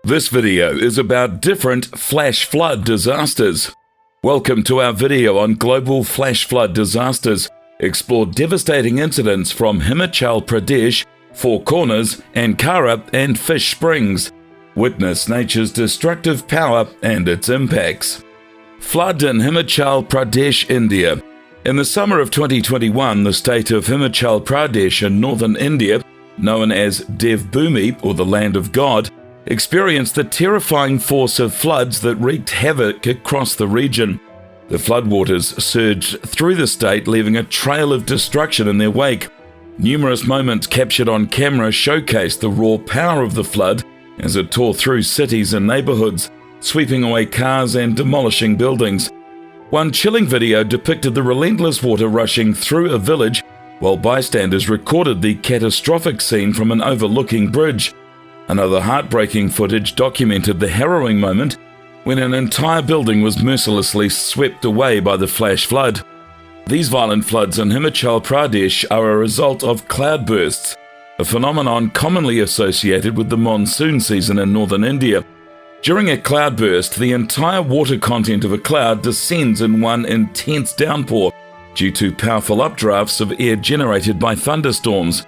This video is about different flash flood disasters. Welcome to our video on global flash flood disasters. Explore devastating incidents from Himachal Pradesh, Four Corners, Ankara, and Fish Springs. Witness nature's destructive power and its impacts. Flood in Himachal Pradesh, India. In the summer of 2021, the state of Himachal Pradesh in northern India, known as Devbhoomi or the Land of God, experienced the terrifying force of floods that wreaked havoc across the region. The floodwaters surged through the state, leaving a trail of destruction in their wake. Numerous moments captured on camera showcased the raw power of the flood as it tore through cities and neighborhoods, sweeping away cars and demolishing buildings. One chilling video depicted the relentless water rushing through a village, while bystanders recorded the catastrophic scene from an overlooking bridge. Another heartbreaking footage documented the harrowing moment when an entire building was mercilessly swept away by the flash flood. These violent floods in Himachal Pradesh are a result of cloudbursts, a phenomenon commonly associated with the monsoon season in northern India. During a cloudburst, the entire water content of a cloud descends in one intense downpour due to powerful updrafts of air generated by thunderstorms.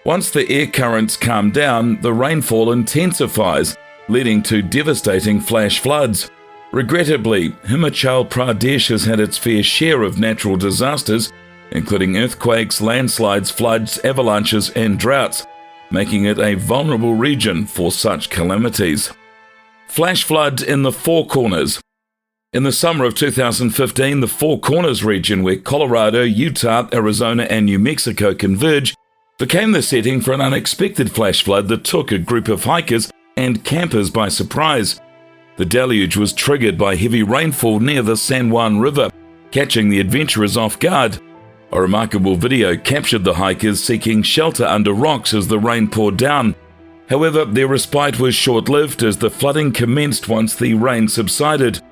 Once the air currents calm down, the rainfall intensifies, leading to devastating flash floods. Regrettably, Himachal Pradesh has had its fair share of natural disasters, including earthquakes, landslides, floods, avalanches, and droughts, making it a vulnerable region for such calamities. Flash flood in the Four Corners. In the summer of 2015, the Four Corners region, where Colorado, Utah, Arizona, and New Mexico converge, became the setting for an unexpected flash flood that took a group of hikers and campers by surprise. The deluge was triggered by heavy rainfall near the San Juan River, catching the adventurers off guard. A remarkable video captured the hikers seeking shelter under rocks as the rain poured down. However, their respite was short-lived as the flooding commenced once the rain subsided.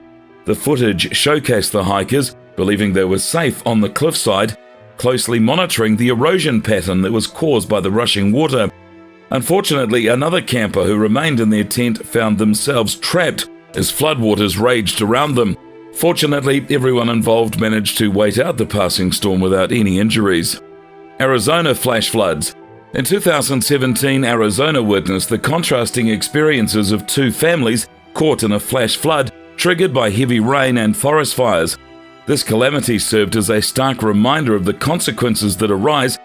The footage showcased the hikers, believing they were safe on the cliffside, closely monitoring the erosion pattern that was caused by the rushing water. Unfortunately, another camper who remained in their tent found themselves trapped as floodwaters raged around them. Fortunately, everyone involved managed to wait out the passing storm without any injuries. Arizona flash floods. In 2017, Arizona witnessed the contrasting experiences of two families caught in a flash flood triggered by heavy rain and forest fires. This calamity served as a stark reminder of the consequences that arise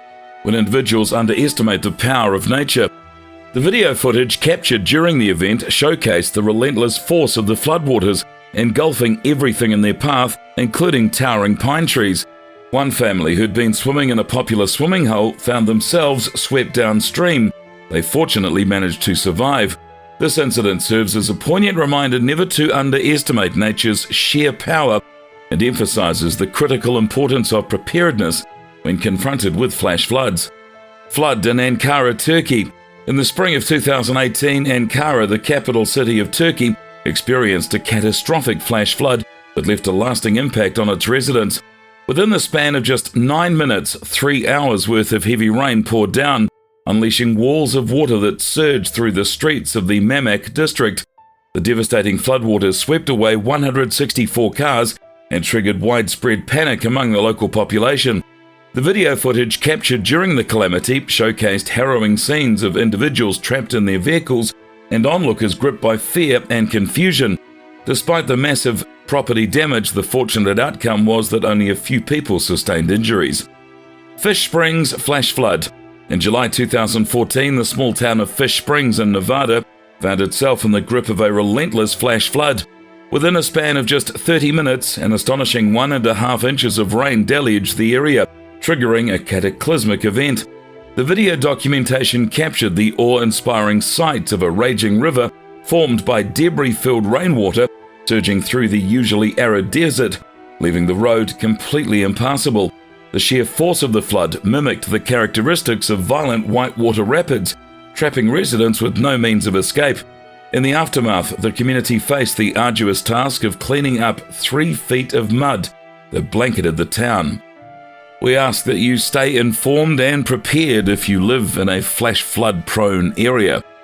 when individuals underestimate the power of nature. The video footage captured during the event showcased the relentless force of the floodwaters, engulfing everything in their path, including towering pine trees. One family who'd been swimming in a popular swimming hole found themselves swept downstream. They fortunately managed to survive. This incident serves as a poignant reminder never to underestimate nature's sheer power and emphasizes the critical importance of preparedness when confronted with flash floods. Flood in Ankara, Turkey. In the spring of 2018, Ankara, the capital city of Turkey, experienced a catastrophic flash flood that left a lasting impact on its residents. Within the span of just 9 minutes, 3 hours worth of heavy rain poured down, unleashing walls of water that surged through the streets of the Mamak district. The devastating floodwaters swept away 164 cars and triggered widespread panic among the local population. The video footage captured during the calamity showcased harrowing scenes of individuals trapped in their vehicles and onlookers gripped by fear and confusion. Despite the massive property damage, the fortunate outcome was that only a few people sustained injuries. Fish Springs flash flood. In July 2014, the small town of Fish Springs in Nevada found itself in the grip of a relentless flash flood. Within a span of just 30 minutes, an astonishing 1.5 inches of rain deluged the area, triggering a cataclysmic event. The video documentation captured the awe-inspiring sight of a raging river formed by debris-filled rainwater surging through the usually arid desert, leaving the road completely impassable. The sheer force of the flood mimicked the characteristics of violent whitewater rapids, trapping residents with no means of escape. In the aftermath, the community faced the arduous task of cleaning up 3 feet of mud that blanketed the town. We ask that you stay informed and prepared if you live in a flash flood-prone area.